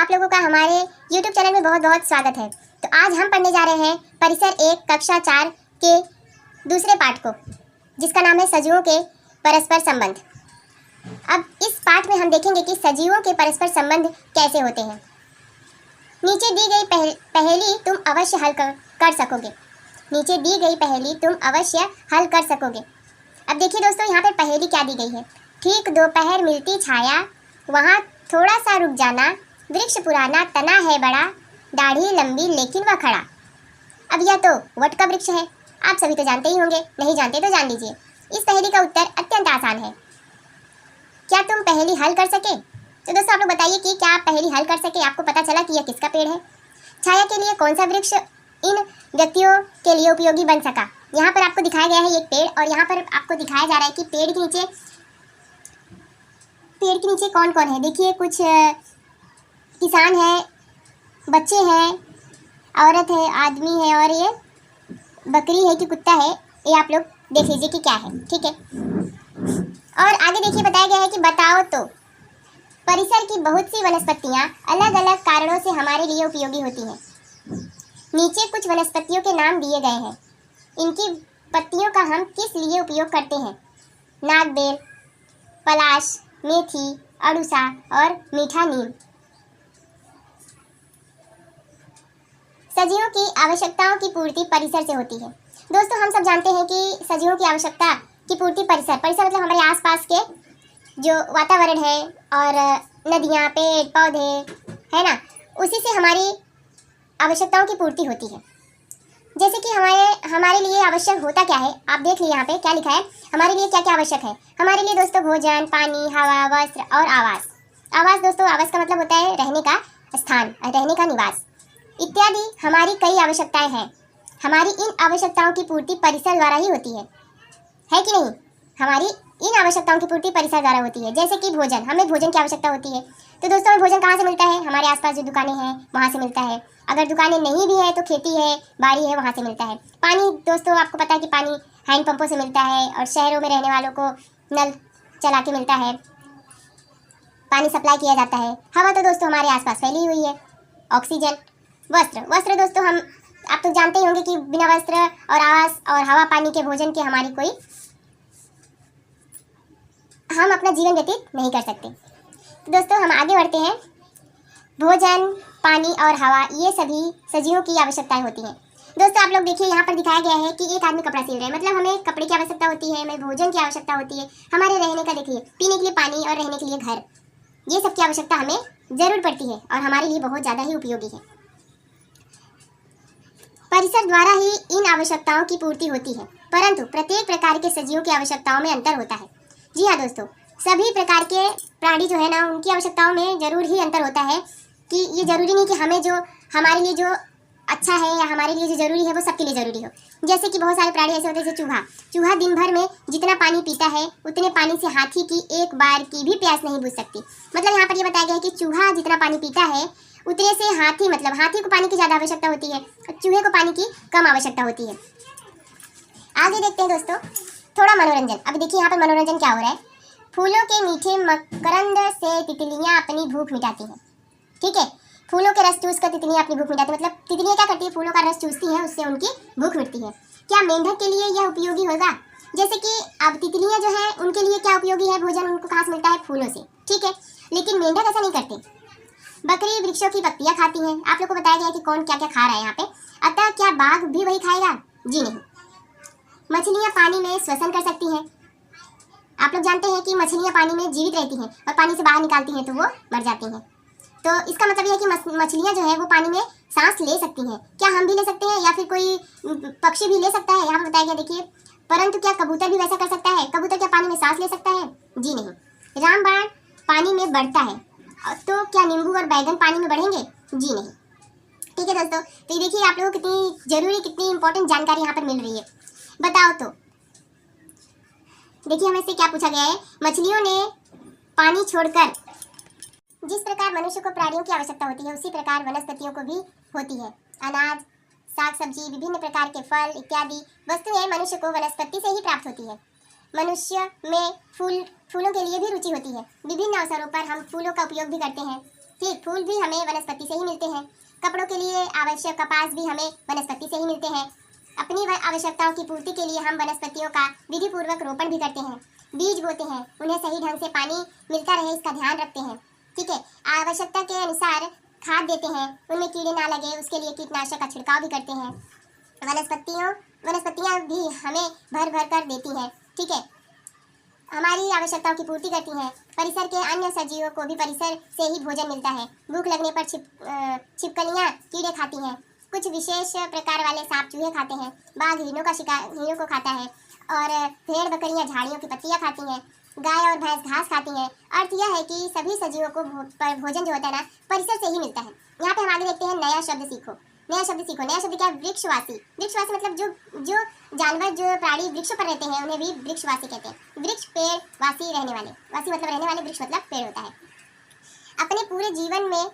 आप लोगों का हमारे YouTube चैनल में बहुत बहुत स्वागत है। तो आज हम पढ़ने जा रहे हैं परिसर 1 कक्षा 4 के दूसरे पाठ को, जिसका नाम है सजीवों के परस्पर संबंध। अब इस पाठ में हम देखेंगे कि सजीवों के परस्पर संबंध कैसे होते हैं। नीचे दी गई पहेली तुम अवश्य हल कर सकोगे। नीचे दी गई पहेली तुम अवश्य हल कर सकोगे। अब देखिए दोस्तों, यहाँ पर पहेली क्या दी गई है। ठीक दोपहर मिलती छाया, वहाँ थोड़ा सा रुक जाना, वृक्ष पुराना तना है बड़ा, दाढ़ी लंबी लेकिन वह खड़ा। अब यह तो वट का वृक्ष है, आप सभी तो जानते ही होंगे, नहीं जानते तो जान लीजिए। इस पहेली का उत्तर अत्यंत आसान है। क्या तुम पहेली हल कर सके? तो दोस्तों आप लोग बताइए कि क्या आप पहेली हल कर सके? आपको पता चला कि यह किसका पेड़ है? छाया के लिए कौन सा वृक्ष इन व्यक्तियों के लिए उपयोगी बन सका? यहाँ पर आपको दिखाया गया है एक पेड़, और यहाँ पर आपको दिखाया जा रहा है कि पेड़ के नीचे कौन कौन है। देखिए, कुछ किसान है, बच्चे हैं, औरत है, आदमी है, और ये बकरी है कि कुत्ता है, ये आप लोग देख लीजिए कि क्या है। ठीक है, और आगे देखिए बताया गया है कि बताओ तो परिसर की बहुत सी वनस्पतियाँ अलग अलग कारणों से हमारे लिए उपयोगी होती हैं। नीचे कुछ वनस्पतियों के नाम दिए गए हैं। इनकी पत्तियों का हम किस लिए उपयोग करते हैं? नागबेल, पलाश, मेथी, अड़ूसा और मीठा नीम। सजीवों की आवश्यकताओं की पूर्ति परिसर से होती है। दोस्तों हम सब जानते हैं कि सजीवों की आवश्यकता की पूर्ति परिसर मतलब हमारे आसपास के जो वातावरण है, और नदियाँ, पेड़ पौधे है ना, उसी से हमारी आवश्यकताओं की पूर्ति होती है। जैसे कि हमारे लिए आवश्यक होता क्या है, आप देख लीजिए यहाँ पे क्या लिखा है। हमारे लिए क्या क्या आवश्यक है? हमारे लिए दोस्तों भोजन, पानी, हवा, वस्त्र और आवास। आवास दोस्तों, आवास का मतलब होता है रहने का स्थान, रहने का निवास इत्यादि हमारी कई आवश्यकताएं हैं। हमारी इन आवश्यकताओं की पूर्ति परिसर द्वारा ही होती है कि नहीं? हमारी इन आवश्यकताओं की पूर्ति परिसर द्वारा होती है। जैसे कि भोजन, हमें भोजन की आवश्यकता होती है, तो दोस्तों हमें भोजन कहाँ से मिलता है? हमारे आसपास जो दुकानें हैं वहाँ से मिलता है। अगर दुकानें नहीं भी है तो खेती है, बाड़ी है, वहाँ से मिलता है। पानी दोस्तों आपको पता है कि पानी हैंडपंपों से मिलता है, और शहरों में रहने वालों को नल चला के मिलता है, पानी सप्लाई किया जाता है। हवा तो दोस्तों हमारे आसपास फैली हुई है, ऑक्सीजन। वस्त्र दोस्तों आप तो जानते ही होंगे कि बिना वस्त्र और आवास और हवा, पानी के, भोजन के हम अपना जीवन व्यतीत नहीं कर सकते। तो दोस्तों हम आगे बढ़ते हैं। भोजन, पानी और हवा, ये सभी सजीवों की आवश्यकताएं होती हैं। दोस्तों आप लोग देखिए, यहाँ पर दिखाया गया है कि एक आदमी कपड़ा सिल रहा है, मतलब हमें कपड़े की आवश्यकता होती है, हमें भोजन की आवश्यकता होती है, हमारे रहने का देखिए, पीने के लिए पानी और रहने के लिए घर, ये सब की आवश्यकता हमें जरूर पड़ती है और हमारे लिए बहुत ज़्यादा ही उपयोगी है। परिसर द्वारा ही इन आवश्यकताओं की पूर्ति होती है, परंतु प्रत्येक प्रकार के सजीवों की आवश्यकताओं में अंतर होता है। जी हाँ दोस्तों, सभी प्रकार के प्राणी जो है ना, उनकी आवश्यकताओं में जरूर ही अंतर होता है। कि ये जरूरी नहीं कि हमारे लिए जो अच्छा है या हमारे लिए जो जरूरी है वो सबके लिए जरूरी हो। जैसे कि बहुत सारे प्राणी ऐसे होते हैं, जैसे चूहा दिन भर में जितना पानी पीता है उतने पानी से हाथी की एक बार की भी प्यास नहीं बुझ सकती। मतलब यहाँ पर ये बताया गया है कि चूहा जितना पानी पीता है उतने से हाथी को पानी की ज़्यादा आवश्यकता होती है, और चूहे को पानी की कम आवश्यकता होती है। आगे देखते हैं दोस्तों थोड़ा मनोरंजन। अब देखिए यहाँ पर मनोरंजन क्या हो रहा है। फूलों के मीठे मकरंद से तितलियाँ अपनी भूख मिटाती हैं। ठीक है, फूलों के रस चूस कर तितलियाँ अपनी भूख मिटाती हैं। मतलब तितलियाँ क्या करती है? फूलों का रस चूसती हैं, उससे उनकी भूख मिटती है। क्या मेंढक के लिए यह उपयोगी होगा? जैसे कि अब तितलियाँ जो है उनके लिए क्या उपयोगी है? भोजन उनको कहाँ से मिलता है? फूलों से। ठीक है, लेकिन मेंढक ऐसा नहीं करते। बकरी वृक्षों की पत्तियाँ खाती हैं। आप लोग को बताया गया है कि कौन क्या क्या खा रहा है यहाँ पे। अतः क्या बाघ भी वही खाएगा? जी नहीं। मछलियाँ पानी में श्वसन कर सकती हैं। आप लोग जानते हैं कि मछलियाँ पानी में जीवित रहती हैं, और पानी से बाहर निकालती हैं तो वो मर जाती हैं। तो इसका मतलब यह है कि मछलियाँ जो है वो पानी में सांस ले सकती हैं। क्या हम भी ले सकते हैं, या फिर कोई पक्षी भी ले सकता है? यहाँ पर बताया गया देखिए। परंतु क्या कबूतर भी वैसा कर सकता है? कबूतर क्या पानी में सांस ले सकता है? जी नहीं। रामबाण पानी में बढ़ता है, तो क्या नींबू और बैगन पानी में बढ़ेंगे? जी नहीं। ठीक है दोस्तों, तो ये देखिए आप लोगों को कितनी जरूरी, कितनी इंपॉर्टेंट जानकारी यहाँ पर मिल रही है। बताओ तो देखिए हमें से क्या पूछा गया है। मछलियों ने पानी छोड़कर, जिस प्रकार मनुष्य को प्राणियों की आवश्यकता होती है उसी प्रकार वनस्पतियों को भी होती है। अनाज, साग सब्जी, विभिन्न प्रकार के फल इत्यादि वस्तुएं मनुष्य को वनस्पति से ही प्राप्त होती है। मनुष्य में फूलों के लिए भी रुचि होती है। विभिन्न अवसरों पर हम फूलों का उपयोग भी करते हैं। ठीक, फूल भी हमें वनस्पति से ही मिलते हैं। कपड़ों के लिए आवश्यक कपास भी हमें वनस्पति से ही मिलते हैं। अपनी आवश्यकताओं की पूर्ति के लिए हम वनस्पतियों का विधि पूर्वक रोपण भी करते हैं, बीज बोते हैं, उन्हें सही ढंग से पानी मिलता रहे इसका ध्यान रखते हैं। ठीक है, आवश्यकता के अनुसार खाद देते हैं, उनमें कीड़े ना लगे उसके लिए कीटनाशक का छिड़काव भी करते हैं। वनस्पतियाँ भी हमें भर भर कर देती हैं। ठीक है, हमारी आवश्यकताओं की पूर्ति करती हैं। परिसर के अन्य सजीवों को भी परिसर से ही भोजन मिलता है। भूख लगने पर छिपकलियाँ कीड़े खाती हैं। कुछ विशेष प्रकार वाले सांप चूहे खाते हैं। बाघ हिरणों को खाता है और भेड़ बकरियाँ झाड़ियों की पत्तियाँ खाती हैं। गाय और भैंस घास खाती हैं। अर्थ यह है कि सभी सजीवों को भोजन जो होता है ना, परिसर से ही मिलता है। यहाँ पे हम आगे देखते हैं नया शब्द सीखो। नया शब्द क्या है? वृक्षवासी। वृक्षवासी मतलब जो जानवर, जो प्राणी वृक्षों पर रहते हैं उन्हें भी वृक्षवासी कहते हैं। वृक्ष पेड़, वासी रहने वाले, वासी मतलब रहने वाले, वृक्ष मतलब पेड़ होता है। अपने पूरे जीवन में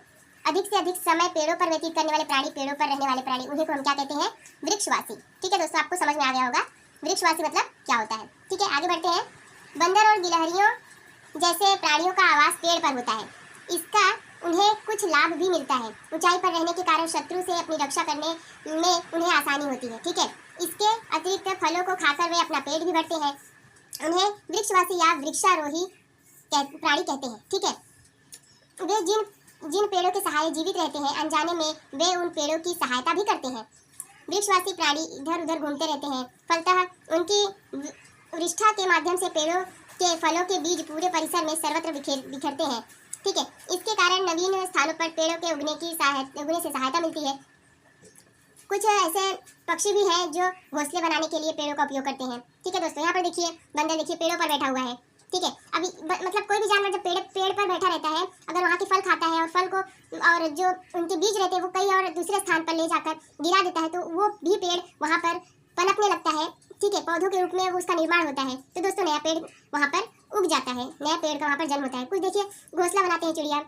अधिक से अधिक समय पेड़ों पर व्यतीत करने वाले प्राणी, पेड़ों पर रहने वाले प्राणी, उन्हें को हम क्या कहते हैं? वृक्षवासी। ठीक है दोस्तों, आपको समझ में आ गया होगा वृक्षवासी मतलब क्या होता है। ठीक है, आगे बढ़ते हैं। बंदर और गिलहरियों जैसे प्राणियों का आवास पेड़ पर होता है। इसका उन्हें कुछ लाभ भी मिलता है। ऊंचाई पर रहने के कारण शत्रु से अपनी रक्षा करने में उन्हें आसानी होती है। ठीक है, इसके अतिरिक्त फलों को खाकर वे अपना पेट भी भरते हैं। उन्हें वृक्षवासी या वृक्षारोही प्राणी कहते हैं। ठीक है, वे जिन पेड़ों के सहारे जीवित रहते हैं, अनजाने में वे उन पेड़ों की सहायता भी करते हैं। वृक्षवासी प्राणी इधर उधर घूमते रहते हैं। फलतः उनकी विष्ठा के माध्यम से पेड़ों के फलों के बीज पूरे परिसर में सर्वत्र बिखरते हैं। ठीक है, इसके कारण नवीन स्थानों पर पेड़ों के उगने से सहायता मिलती है। कुछ ऐसे पक्षी भी हैं जो घोंसले बनाने के लिए पेड़ों का उपयोग करते हैं। ठीक है दोस्तों, यहाँ पर देखिए बंदर, देखिए पेड़ों पर बैठा हुआ है। ठीक है, अभी मतलब कोई भी जानवर जब पेड़ पर बैठा रहता है, अगर वहाँ के फल खाता है और फल को और जो उनके बीज रहते हैं वो कहीं और दूसरे स्थान पर ले जाकर गिरा देता है, तो वो भी पेड़ वहाँ पर पनपने लगता है। ठीक है, पौधों के रूप में वो उसका निर्माण होता है। तो दोस्तों नया पेड़ वहाँ पर उग जाता है, नया पेड़ का वहाँ पर जन्म होता है। कुछ देखिए घोंसला बनाते हैं चिड़िया।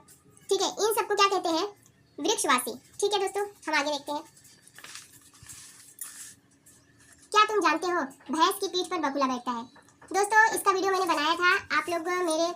ठीक है, इन सबको क्या कहते हैं? वृक्षवासी। ठीक है दोस्तों, हम आगे देखते हैं। क्या तुम जानते हो भैंस की पीठ पर बगुला बैठता है? दोस्तों इसका वीडियो मैंने बनाया था, आप लोग मेरे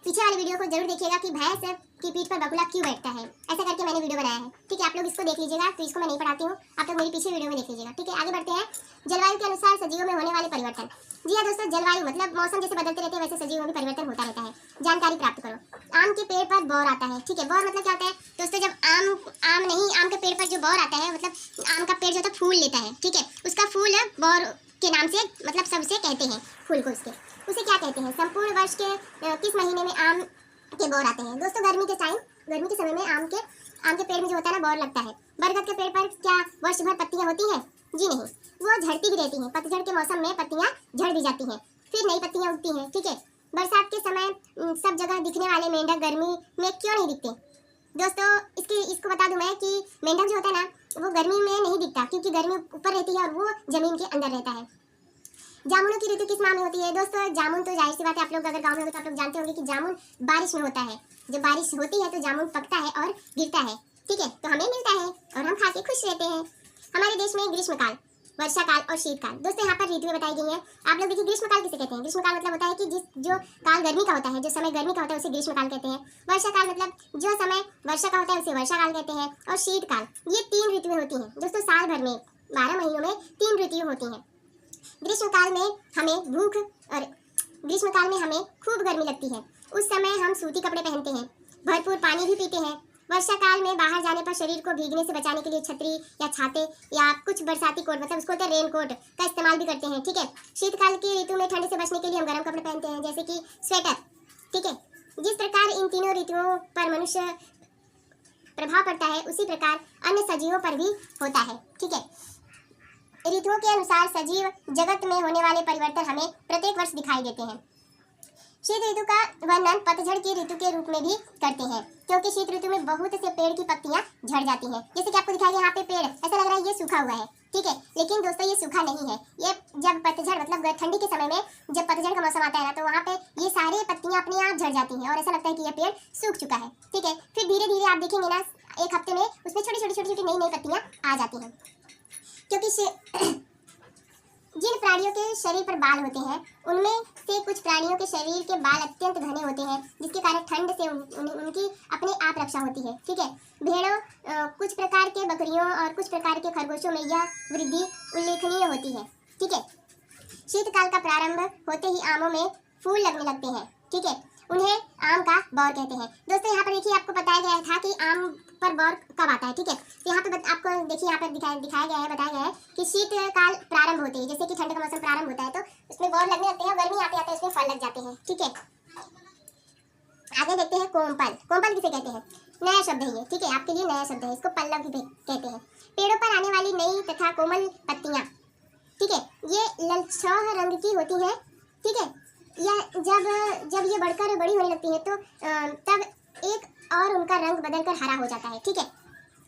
पीछे वाली वीडियो को जरूर देखिएगा कि भैंस की पीठ पर बगुला क्यों बैठता है। ऐसा करके मैंने वीडियो बनाया है। ठीक है, आप लोग इसको देख लीजिएगा, तो इसको मैं नहीं पढ़ाती हूँ, आप लोग मेरी पीछे वीडियो में देख लीजिएगा। ठीक है, आगे बढ़ते हैं। जलवायु के अनुसार सजीवों में होने वाले परिवर्तन। जी हाँ दोस्तों, जलवायु मतलब मौसम जैसे बदलते रहते हैं वैसे सजीवों में भी परिवर्तन होता रहता है। जानकारी प्राप्त करो। आम के पेड़ पर बौर आता है। ठीक है, बौर मतलब क्या होता है दोस्तों? जब आम के पेड़ पर जो बौर आता है, मतलब आम का पेड़ जो होता है फूल लेता है। ठीक है, उसका फूल बौर के नाम से मतलब सबसे कहते हैं फूल को, उसे क्या कहते हैं? संपूर्ण वर्ष के किस महीने में आम के बौर आते हैं? दोस्तों गर्मी के समय में आम के पेड़ में जो होता है ना, बौर लगता है। बरगद के पेड़ पर क्या वर्ष भर पत्तियां होती हैं? जी नहीं, वो झड़ती भी रहती हैं। पतझड़ के मौसम में पत्तियां झड़ भी जाती हैं, फिर नई पत्तियां उगती हैं। ठीक है, बरसात के समय सब जगह दिखने वाले मेंढक गर्मी में क्यों नहीं दिखते? दोस्तों इसको बता दूं मैं कि मेंढक जो होता है ना, वो गर्मी में नहीं दिखता, क्योंकि गर्मी ऊपर रहती है और वो जमीन के अंदर रहता है। जामुनों की ऋतु किस माह में होती है? दोस्तों जामुन तो जाहिर सी बात है, आप लोग अगर गांव में हो तो आप लोग जानते होंगे कि जामुन बारिश में होता है। जब बारिश होती है तो जामुन पकता है और गिरता है। ठीक है, तो हमें मिलता है और हम खा के खुश रहते हैं। हमारे देश में ग्रीष्मकाल, वर्षाकाल और शीतकाल, दोस्तों यहाँ पर ऋतुएं बताई गई हैं। आप लोग देखिए ग्रीष्मकाल किसे कहते हैं? ग्रीष्मकाल मतलब होता है कि जो काल गर्मी का होता है, जो समय गर्मी का होता है उसे ग्रीष्मकाल कहते हैं। वर्षाकाल मतलब जो समय वर्षा का होता है उसे वर्षाकाल कहते हैं। और शीतकाल, ये 3 ऋतुएं होती हैं दोस्तों। साल भर में 12 महीनों में 3 ऋतुएं होती हैं। ग्रीष्मकाल में हमें खूब गर्मी लगती है। उस समय हम सूती कपड़े पहनते हैं, भरपूर पानी भी पीते हैं। वर्षा काल में बाहर जाने पर शरीर को भीगने से बचाने के लिए छतरी या छाते या कुछ बरसाती कोट, मतलब उसको रेन कोट का इस्तेमाल भी करते हैं। ठीक है, शीतकाल की ऋतु में ठंड से बचने के लिए हम गर्म कपड़े पहनते हैं, जैसे कि स्वेटर। ठीक है, जिस प्रकार इन तीनों ऋतुओं पर मनुष्य प्रभाव पड़ता है, उसी प्रकार अन्य सजीवों पर भी होता है। ठीक है, ऋतुओं के अनुसार सजीव जगत में होने वाले परिवर्तन हमें प्रत्येक वर्ष दिखाई देते हैं। शीत ऋतु का वर्णन पतझड़ की ऋतु के रूप में भी करते हैं, क्योंकि शीत ऋतु में बहुत से पेड़ की पत्तियां झड़ जाती हैं। जैसे कि आपको दिखाई यहाँ पे पेड़ ऐसा लग रहा है ये सूखा हुआ है। ठीक है, लेकिन दोस्तों ये सूखा नहीं है। ये जब पतझड़ मतलब ठंडी के समय में जब पतझड़ का मौसम आता है ना, तो वहाँ पे ये सारी पत्तियां अपने आप झड़ जाती हैं और ऐसा लगता है कि ये पेड़ सूख चुका है। ठीक है, फिर धीरे धीरे आप देखेंगे ना, एक हफ्ते में उसमें छोटी छोटी नई पत्तियां आ जाती हैं। क्योंकि जिन प्राणियों के शरीर पर बाल होते हैं उनमें से कुछ प्राणियों के शरीर के बाल अत्यंत घने होते हैं, जिसके कारण ठंड से उनकी अपने आप रक्षा होती है। ठीक है, भेड़ों, कुछ प्रकार के बकरियों और कुछ प्रकार के खरगोशों में यह वृद्धि उल्लेखनीय होती है। ठीक है, शीतकाल का प्रारंभ होते ही आमों में फूल लगने लगते हैं। ठीक है, उन्हें आम का बौर कहते हैं। दोस्तों यहाँ पर देखिए आपको बताया गया था कि आम पर बौर कब आता है। ठीक है, तो यहाँ पे आपको देखिए यहाँ पर दिखाया गया है, बताया गया है कि शीतकाल प्रारंभ होते ही, जैसे कि ठंड का मौसम प्रारंभ होता है तो उसमें बौर लगने लगते हैं, गर्मी आते आते उसमें फल लग जाते हैं। ठीक है, आगे देखते हैं कोमपल। कोमपल किसे कहते हैं? नया शब्द है ये। ठीक है, आपके लिए नया शब्द है, इसको पल्लव भी कहते हैं। पेड़ों पर आने वाली नई तथा कोमल पत्तियां, ठीक है, ये ललचाह रंग की होती है। ठीक है, यह जब ये बढ़कर बड़ी होने लगती है तो तब एक और उनका रंग बदलकर हरा हो जाता है। ठीक है,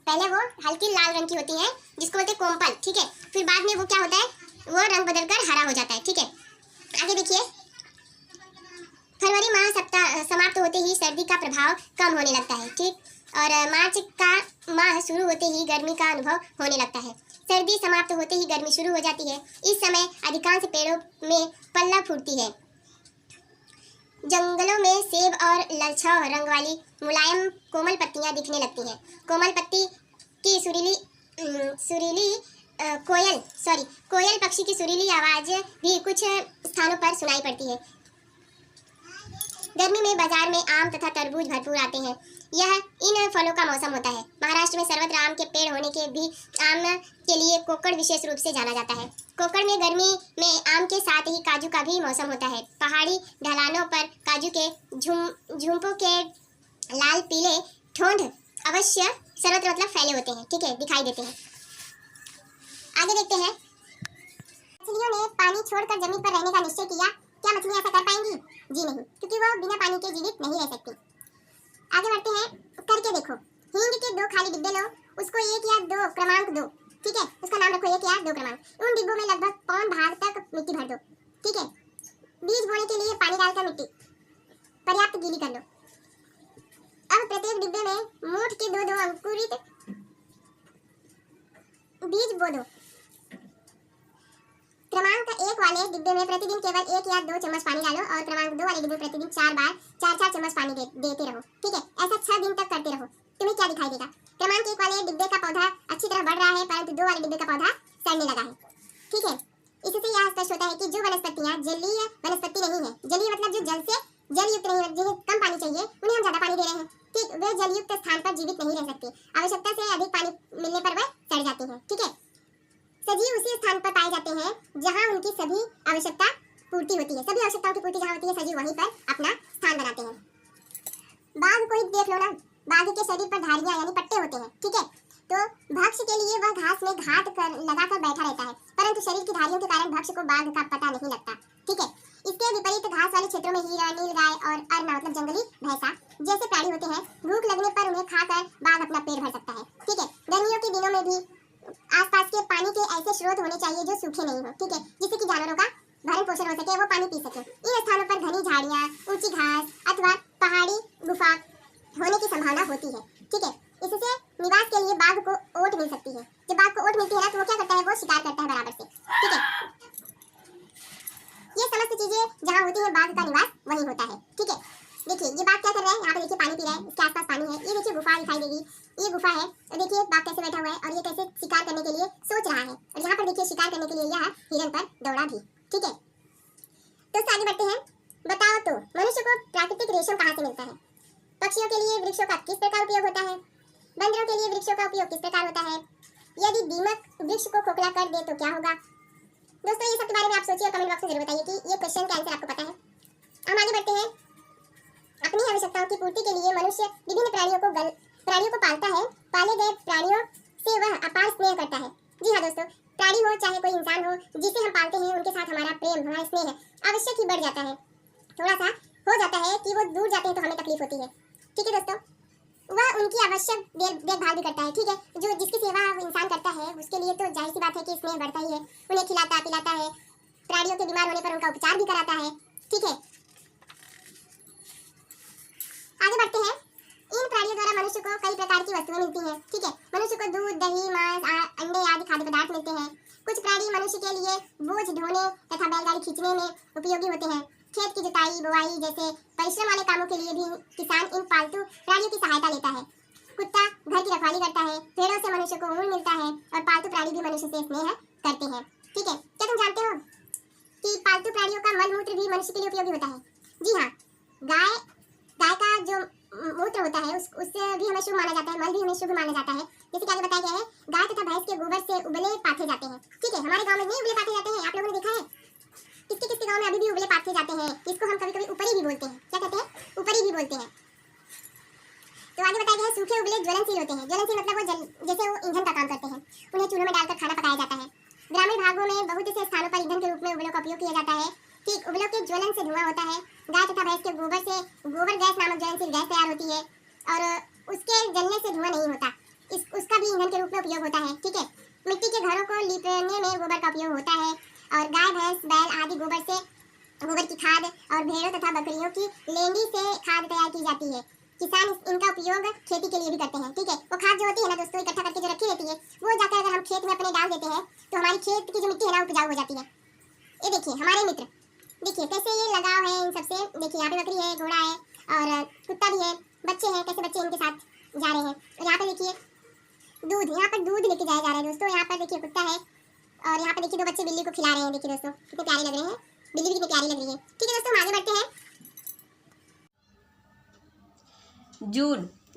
पहले वो हल्की लाल रंग की होती है जिसको बोलते हैं कोमपल। ठीक है, फिर बाद में वो क्या होता है, वो रंग बदलकर हरा हो जाता है। ठीक है, आगे देखिए, फरवरी माह समाप्त होते ही सर्दी का प्रभाव कम होने लगता है। ठीक, और मार्च का माह शुरू होते ही गर्मी का अनुभव होने लगता है। सर्दी समाप्त होते ही गर्मी शुरू हो जाती है। इस समय अधिकांश पेड़ों में पल्ला फूटती है। जंगलों में सेब और ललचाह रंग वाली मुलायम कोमल पत्तियां दिखने लगती हैं। कोमल पत्ती की कोयल पक्षी की सुरीली आवाज भी कुछ स्थानों पर सुनाई पड़ती है। गर्मी में बाजार में आम तथा तरबूज भरपूर आते हैं। यह इन फलों का मौसम होता है। महाराष्ट्र में सर्वत्र आम के पेड़ होने के भी आम के लिए कोकड़ विशेष रूप से जाना जाता है। कोकड़ में गर्मी में आम के साथ ही काजू का भी मौसम होता है। पहाड़ी ढलानों पर काजू के झुंपों के लाल पीले ठोंठ अवश्य सर्वत्र मतलब फैले होते हैं। ठीक है, दिखाई देते हैं। आगे देखते हैं, मछलियों ने पानी छोड़कर जमीन पर रहने का निश्चय किया। क्या मछलियां ऐसा कर पाएंगी? जी नहीं, क्योंकि वो बिना पानी के जीवित नहीं रह सकती। आगे बढ़ते हैं, करके देखो। हींग के 2 खाली डिब्बे लो, उसको 1 या 2 क्रमांक दो। ठीक है, उसका नाम रखो 1 या 2 क्रमांक। उन डिब्बों में लगभग पौन भाग तक मिट्टी भर दो। ठीक है, बीज बोने के लिए पानी डालकर मिट्टी पर्याप्त गीली कर लो। अब प्रत्येक डिब्बे में मूठ के 2-2 अंकुरित बीज बो दो। क्रमांक 1 वाले डिब्बे में प्रतिदिन केवल 1 या 2 चम्मच पानी डालो और क्रमांक 2 वाले डिब्बे में प्रतिदिन 4 बार 4-4 चम्मच पानी देते रहो। ठीक है, ऐसा 6 दिन तक करते रहो। तुम्हें क्या दिखाई देगा? क्रमांक 1 वाले डिब्बे का पौधा अच्छी तरह बढ़ रहा है, परंतु 2 वाले डिब्बे का पौधा सड़ने लगा है। ठीक है, इससे यह स्पष्ट होता है कि जो वनस्पतियां जलीय वनस्पति नहीं है, जलीय मतलब जो जल से जलयुक्त नहीं है, जिन्हें कम पानी चाहिए, उन्हें हम ज्यादा पानी दे रहे हैं। ठीक, वे जलयुक्त स्थान पर जीवित नहीं रह सकती। आवश्यकता से अधिक पानी मिलने पर वे सड़ जाती हैं। ठीक है, सजीव उसी स्थान पर पाए जाते हैं जहां उनकी सभी आवश्यकता पूर्ति होती है। सभी आवश्यकताओं की पूर्ति जहां होती है, सजीव वहीं पर अपना स्थान बनाते हैं। बाघ को ही देख लो ना, बाघ के शरीर पर धारियां यानी पट्टे होते हैं। ठीक है, तो भक्ष्य के लिए वह घास में घात लगाकर बैठा रहता है, परंतु शरीर की धारियों के कारण भक्ष्य को बाघ का पता नहीं लगता। ठीक है, इसके विपरीत घास वाले क्षेत्रों में हीरा, नीलगाय और अरना मतलब जंगली भैंसा जैसे प्राणी होते हैं। भूख लगने पर उन्हें खाकर बाघ अपना पेट भर सकता है। ठीक है, गर्मियों के दिनों में भी आसपास के पानी के ऐसे स्रोत होने चाहिए जो सूखे नहीं हो। ठीक है, जिससे कि जानवरों का भरण पोषण हो सके, वो पानी पी सके। इन स्थानों पर घनी झाड़ियां, ऊंची घास अथवा पहाड़ी गुफा होने की संभावना होती है। ठीक है, इससे निवास के लिए बाघ को ओट मिल सकती है। जब बाघ को ओट मिलती है ना, तो वो क्या करता है, वो शिकार करता है बराबर से। ठीक है, ये समस्त चीजें जहाँ होती है, बाघ का निवास वहीं होता है। ठीक है, देखिए ये बाघ क्या कर रहा है, यहाँ पे देखिए पानी पी रहा है, इसके आसपास पानी है। ये देखिए गुफा दिखाई देगी, ये गुफा है। और देखिए बाघ कैसे बैठा हुआ है और ये कैसे शिकार करने के लिए सोच रहा है। और यहाँ पर देखिए शिकार करने के लिए यह हिरन पर दौड़ा भी। ठीक है, तो आगे बढ़ते हैं। बताओ तो मनुष्य को प्राकृतिक रेशम कहाँ से मिलता है? पक्षियों के लिए वृक्षों का किस प्रकार उपयोग होता है? बंदरों के लिए वृक्षों का उपयोग किस प्रकार होता है? यदि दीमक वृक्ष को खोखला कर दे तो क्या होगा? दोस्तों ये सब के बारे में आप सोचिए और कमेंट बॉक्स में जरूर बताइए कि ये क्वेश्चन का आंसर आपको पता है। हम आगे बढ़ते हैं। अपनी आवश्यकताओं की पूर्ति के लिए मनुष्य विभिन्न प्राणियों को पालता है। पाले गए प्राणियों से वह अपार स्नेह करता है। जी हाँ दोस्तों, प्राणी हो चाहे कोई इंसान हो, जिसे हम पालते हैं उनके साथ हमारा प्रेम, हमारा स्नेह आवश्यक ही बढ़ जाता है। थोड़ा सा हो जाता है कि वो दूर जाते हैं तो हमें तकलीफ होती है। ठीक है दोस्तों, वह उनकी आवश्यक देखभाल भी करता है। ठीक है, जो जिसकी सेवा इंसान करता है उसके लिए तो जाहिर सी बात है कि स्नेह बढ़ता ही है। उन्हें खिलाता पिलाता है, प्राणियों के बीमार होने पर उनका उपचार भी कराता है। ठीक है, आगे बढ़ते हैं। इन प्राणियों द्वारा मनुष्य को कई प्रकार की वस्तुएं मिलती हैं। ठीक है, मनुष्य को दूध, दही, मांस, अंडे आदि खाद्य पदार्थ मिलते हैं। कुछ प्राणी मनुष्य के लिए बोझ ढोने तथा बैलगाड़ी खींचने में उपयोगी होते हैं। खेत की जुताई बुआई जैसे परिश्रम वाले कामों के लिए भी किसान इन पालतू प्राणियों की सहायता लेता है। कुत्ता घर की रखवाली करता है, पेड़ों से मनुष्य को ऊन मिलता है और पालतू प्राणी भी मनुष्य से स्नेह करते हैं। ठीक है, क्या तुम जानते हो कि पालतू प्राणियों का मल मूत्र भी मनुष्य के लिए उपयोगी होता है? जी हाँ, गाय गाय का जो मूत्र होता है उससे भी हमें शुभ माना जाता है, मल भी हमें शुभ माना जाता है। जैसे कि आगे बताया गया है, गाय तथा भैंस के गोबर से उबले पाथे जाते हैं। ठीक है, हमारे गांव में नहीं उबले पाथे जाते हैं, आप लोगों ने देखा है? किसके किसके गांव में अभी भी उबले पाथे जाते हैं, इसको हम कभी कभी ऊपरी भी बोलते हैं। क्या कहते हैं? ऊपरी भी बोलते हैं। तो आगे बताया गया है, सूखे उबले ज्वलनशील होते हैं। ज्वलनशील मतलब वो जैसे वो ईंधन का काम करते हैं, उन्हें चूल्हों में डालकर खाना पकाया जाता है। ग्रामीण भागों में बहुत से स्थानों पर ईंधन के रूप में उबलों का उपयोग किया जाता है। ठीक, उबलों के ज्वलन से धुआं होता है। गाय तथा भैंस के गोबर से गोबर गैस नामक ज्वलनशील गैस तैयार होती है और उसके जलने से धुआं नहीं होता, उसका भी ईंधन के रूप में उपयोग होता है। ठीक है, मिट्टी के घरों को लीपने में गोबर का उपयोग होता है और गाय भैंस बैल आदि गोबर की खाद और भेड़ों तथा बकरियों की लेंडी से खाद तैयार की जाती है। किसान इनका उपयोग खेती के लिए भी करते हैं। ठीक है, वो खाद जो होती है ना दोस्तों, इकट्ठा करके जो रखी रहती है, वो जाकर अगर हम खेत में अपने डाल देते हैं तो हमारी खेत की जो मिट्टी है ना उपजाऊ हो जाती है। ये देखिए हमारे मित्र, देखिए कैसे ये लगाव है इन सबसे। देखिए यहाँ पे बकरी है, घोड़ा है और कुत्ता भी है, बच्चे हैं, कैसे बच्चे इनके साथ जा रहे हैं। और यहाँ पे देखिए दूध, यहाँ पर दूध लेके जाया जा रहा है दोस्तों। यहाँ पर देखिए कुत्ता है और यहाँ पे देखिए दो बच्चे बिल्ली को खिला रहे हैं। देखिए दोस्तों कितने प्यारे लग रहे हैं, बिल्ली भी कितनी प्यारी लग रही है। ठीक है दोस्तों, हम आगे बढ़ते हैं।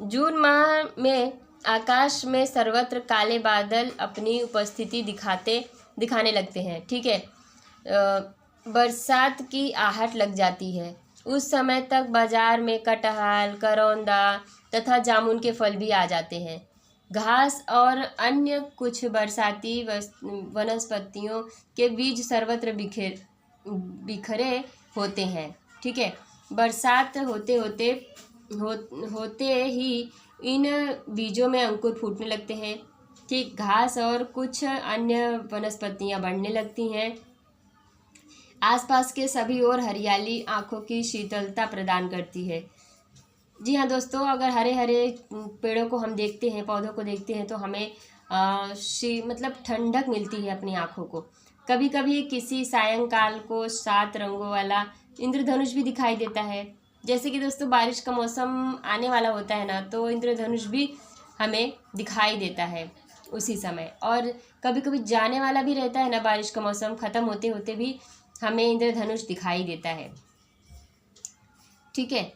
जून माह में आकाश में सर्वत्र काले बादल अपनी उपस्थिति दिखाने लगते हैं। ठीक है, बरसात की आहट लग जाती है। उस समय तक बाजार में कटहल, करौंदा तथा जामुन के फल भी आ जाते हैं। घास और अन्य कुछ बरसाती वनस्पतियों के बीज सर्वत्र बिखरे होते हैं। ठीक है, बरसात होते ही इन बीजों में अंकुर फूटने लगते हैं। ठीक, घास और कुछ अन्य वनस्पतियां बढ़ने लगती हैं। आसपास के सभी ओर हरियाली आंखों की शीतलता प्रदान करती है। जी हाँ दोस्तों, अगर हरे हरे पेड़ों को हम देखते हैं, पौधों को देखते हैं तो हमें मतलब ठंडक मिलती है अपनी आँखों को। कभी कभी किसी सायंकाल को 7 रंगों वाला इंद्रधनुष भी दिखाई देता है। जैसे कि दोस्तों बारिश का मौसम आने वाला होता है ना, तो इंद्रधनुष भी हमें दिखाई देता है उसी समय। और कभी कभी जाने वाला भी रहता है ना, बारिश का मौसम ख़त्म होते होते भी हमें इंद्रधनुष दिखाई देता है। ठीक है,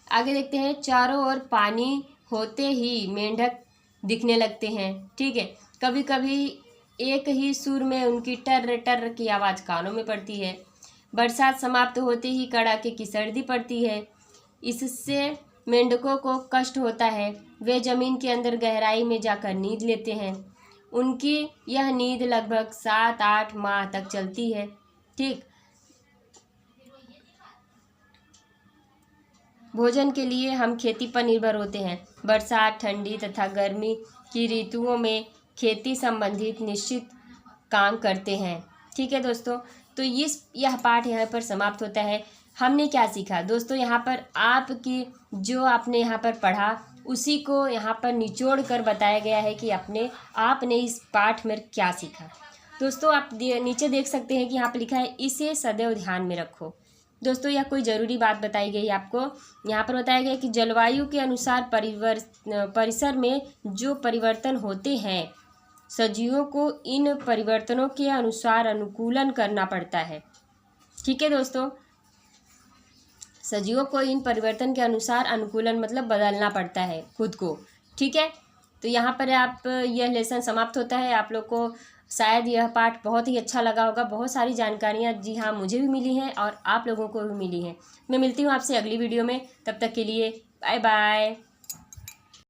आगे देखते हैं। चारों ओर पानी होते ही मेंढक दिखने लगते हैं। ठीक है, कभी कभी एक ही सुर में उनकी टर्र टर्र की आवाज़ कानों में पड़ती है। बरसात समाप्त होते ही कड़ाके की सर्दी पड़ती है। इससे मेंढकों को कष्ट होता है। वे जमीन के अंदर गहराई में जाकर नींद लेते हैं। उनकी यह नींद लगभग 7-8 माह तक चलती है। ठीक, भोजन के लिए हम खेती पर निर्भर होते हैं। बरसात, ठंडी तथा गर्मी की ऋतुओं में खेती संबंधित निश्चित काम करते हैं। ठीक है दोस्तों, तो यह पाठ यहाँ पर समाप्त होता है। हमने क्या सीखा दोस्तों? यहाँ पर आपकी जो आपने यहाँ पर पढ़ा उसी को यहाँ पर निचोड़ कर बताया गया है कि आपने इस पाठ में क्या सीखा। दोस्तों आप नीचे देख सकते हैं कि यहाँ पर लिखा है, इसे सदैव ध्यान में रखो। दोस्तों यह कोई ज़रूरी बात बताई गई आपको। यहाँ पर बताया गया कि जलवायु के अनुसार परिसर में जो परिवर्तन होते हैं, सजीवों को इन परिवर्तनों के अनुसार अनुकूलन करना पड़ता है। ठीक है दोस्तों, सजीवों को इन परिवर्तन के अनुसार अनुकूलन मतलब बदलना पड़ता है खुद को। ठीक है, तो यहाँ पर यह लेसन समाप्त होता है। आप लोग को शायद यह पाठ बहुत ही अच्छा लगा होगा। बहुत सारी जानकारियाँ जी हाँ मुझे भी मिली हैं और आप लोगों को भी मिली हैं। मैं मिलती हूँ आपसे अगली वीडियो में, तब तक के लिए बाय बाय।